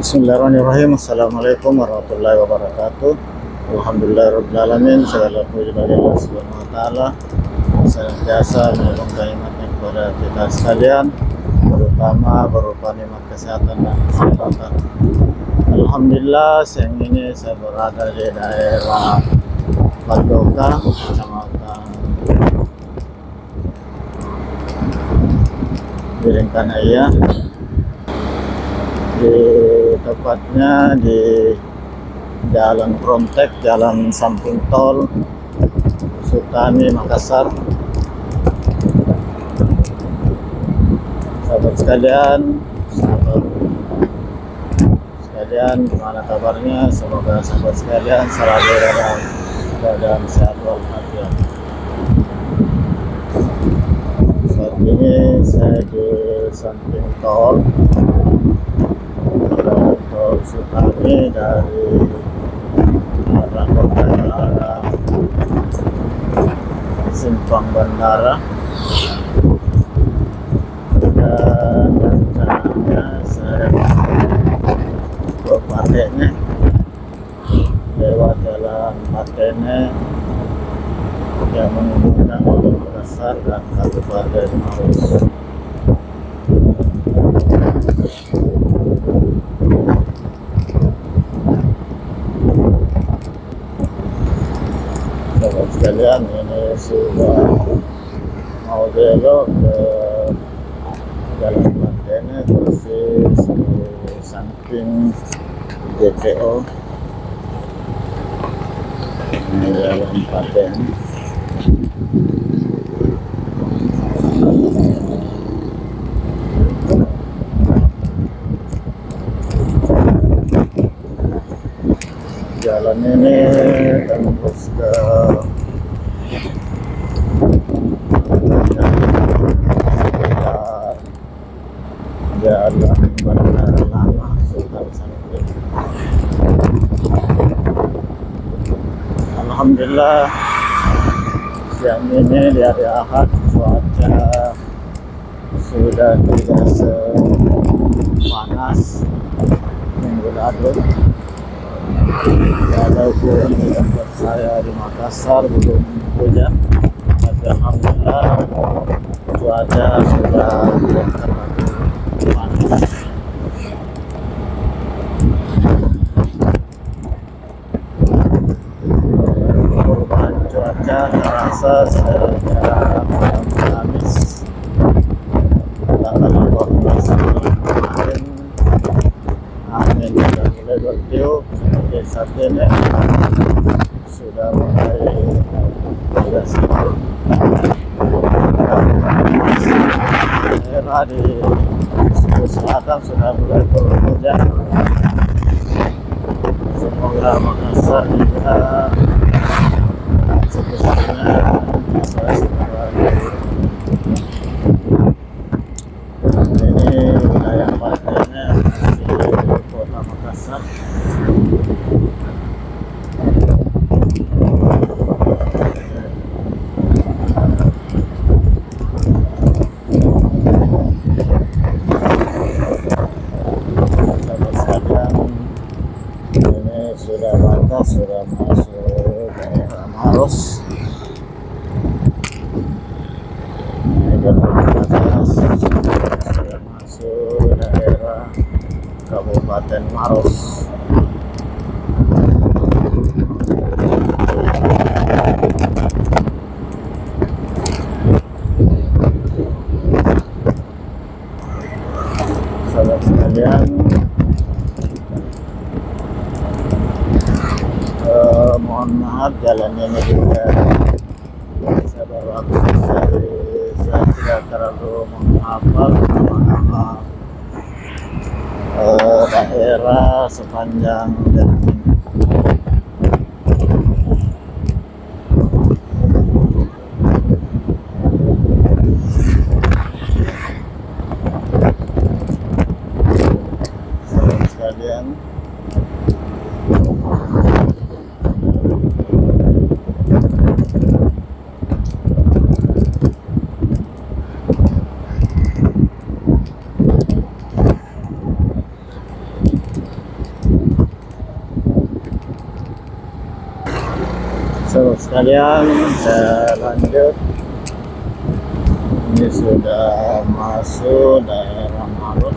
Bismillahirrahmanirrahim. Assalamualaikum warahmatullahi wabarakatuh. Alhamdulillahirrahmanirrahim. Segala puji bagi Allah Subhanahu wa Ta'ala, senantiasa menurunkan nikmatnya kepada kita sekalian, terutama berupa nikmat kesehatan dan kesehatan. Alhamdulillah, siang ini saya berada di daerah Padoka, Kecamatan Biringkanaya. Di tepatnya di Jalan Frontek, Jalan Samping Tol Sutani, Makassar. Sahabat sekalian, gimana kabarnya? Semoga sahabat sekalian selalu dalam keadaan sehat walafiat. Saat ini saya di samping tol Sutani dari arah kota ke arah Simpang Bandara, dan rencananya saya ke Patene lewat jalan Patene yang menghubungkan Kota Makassar dan Kabupaten Maros. Sahabat sekalian, ini sudah mau belok ke Jalan Patene, persis di samping JPO. Ini Jalan Patene. Jalan ini tembus ke Jalan Bandara Lama Sultan Sanusi. Alhamdulillah, siang ini di hari Ahad cuaca sudah tidak sepanas minggu lalu. Walaupun di tempat saya di Makassar belum hujan, tapi alhamdulillah cuaca sudah tidak terlalu panas. Perubahan cuaca terasa sejak malam Kamis tanggal 14 kemarin. Angin sudah mulai bertiup, seperti saat ini sudah mulai tidak sedikit. Daerah di Sulawesi Selatan sudah mulai turun hujan. Semoga Makassar juga sepertinya ini wilayah Patene di Kota Makassar. Sahabat sekalian, ini sudah batas, sudah masuk daerah Maros. Ini batas sudah masuk daerah Kabupaten Maros. Sahabat sekalian, mohon maaf jalan ini juga saya baru akses, saya tidak terlalu menghafal nama-nama daerah sepanjang jalan ini. Sahabat sekalian, Sahabat sekalian, saya lanjut. Ini sudah masuk daerah Maros.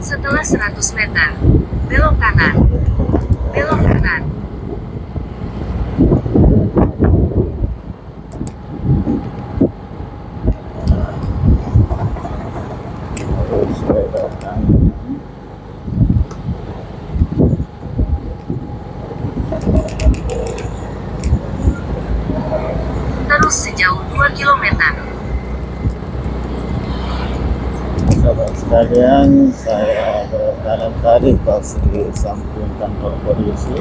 Setelah 100 meter, belok kanan. Belok kanan. Terus belok kanan. Terus sejauh 2 km. Sahabat sekalian, saya berjalan tadi pas di samping kantor polisi,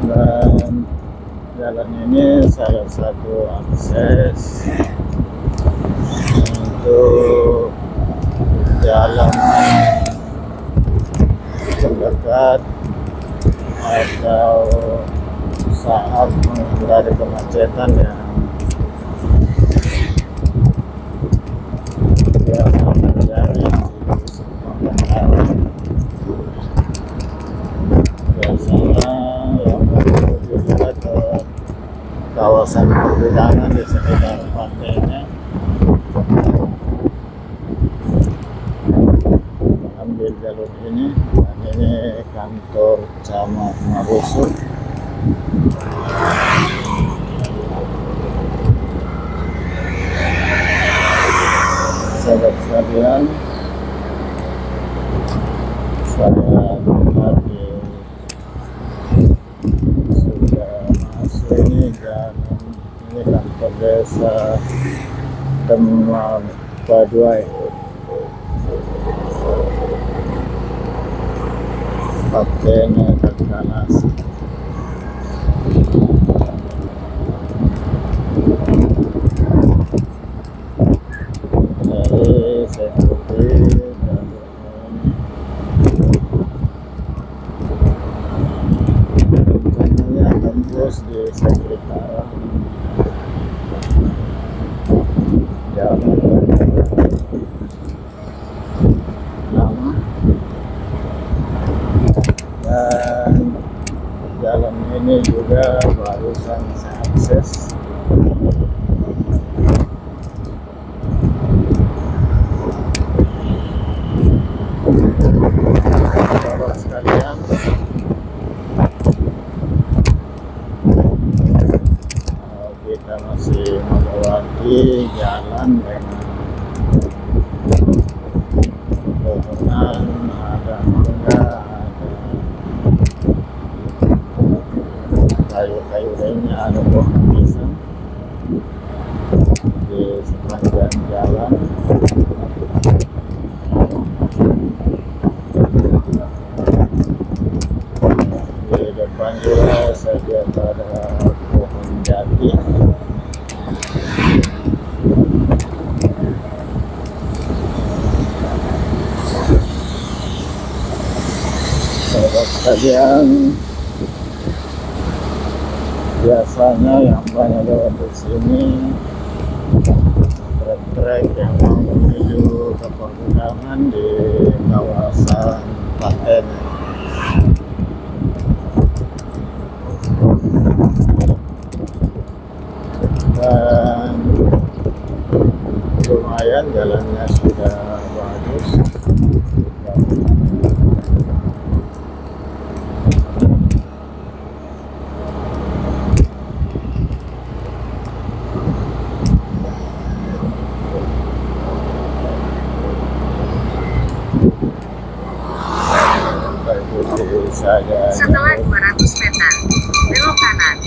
dan jalan ini salah satu akses untuk jalan terdekat atau saat menghindari kemacetan yang biasa terjadi di semua kendaraan. Biasanya yang menuju juga ke kawasan pergudangan di sekitar pantainya, ambil jalur ini, dan ini kantor Camat Marusu. Sahabat sekalian, saya tadi sudah masuk ini jalan, ini kantor desa Demam Paduai, partainya Terkanas. Jadi saya ikuti rencananya tembus di sekitaran jalan lama, dan jalan ini juga barusan saya akses. Sahabat sekalian, kita masih melewati jalan dengan pohonan, ada mangga, ada kayu-kayu lainnya, ada pohon pisang di sepanjang jalan. Di depan juga saya lihat ada pohon jati. Sahabat sekalian, biasanya yang banyak lewat di sini trek-trek yang mau menuju ke pergudangan di kawasan Klaten. Dan lumayan jalannya sudah bagus. Setelah 200 meter, belok kanan.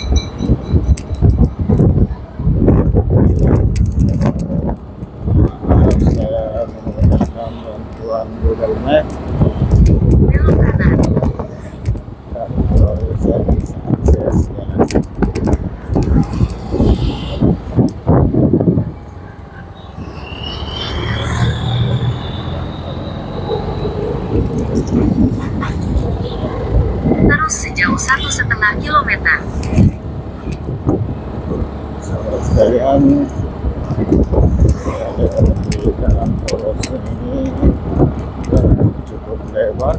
Saya menggunakan bantuan Google Maps. Belok kanan. Dan kalau saya bisa akses jalan. Terus sejauh 1,5 kilometer. Sahabat sekalian, saya di dalam poros ini cukup lebar.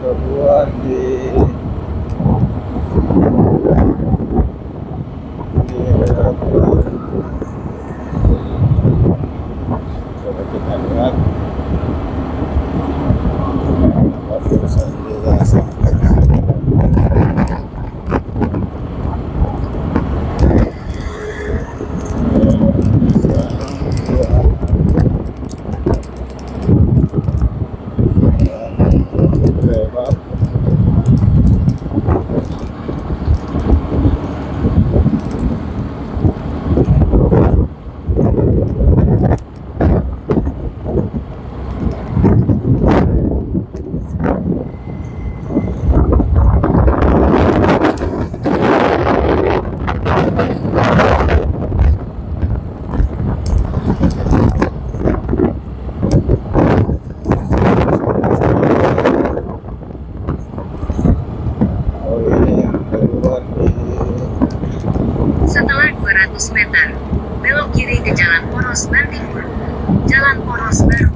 kedua di Cirebon. Coba kita lihat apa tulisan juga Setelah 200 meter, belok kiri ke Jalan Poros Bantimurung. Jalan Poros Baru,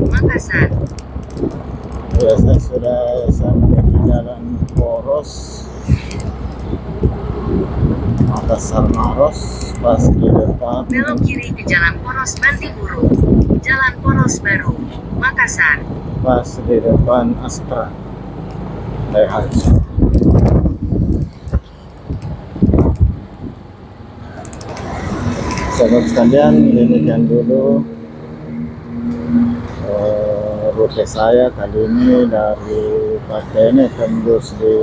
Makassar. ya, saya sudah sampai di Jalan Poros Makassar Maros, pas di depan Belok kiri ke Jalan Poros Bantimurung. Jalan Poros Baru, Makassar. pas di depan Astra Daihatsu. Sahabat sekalian, demikian dulu rute saya kali ini dari Patene tembus di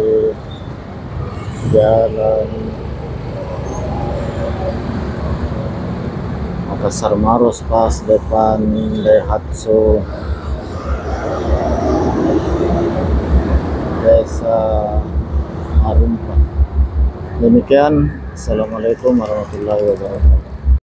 Jalan Makassar Maros pas depan Daihatsu Desa Marumpa. Demikian, assalamualaikum warahmatullahi wabarakatuh.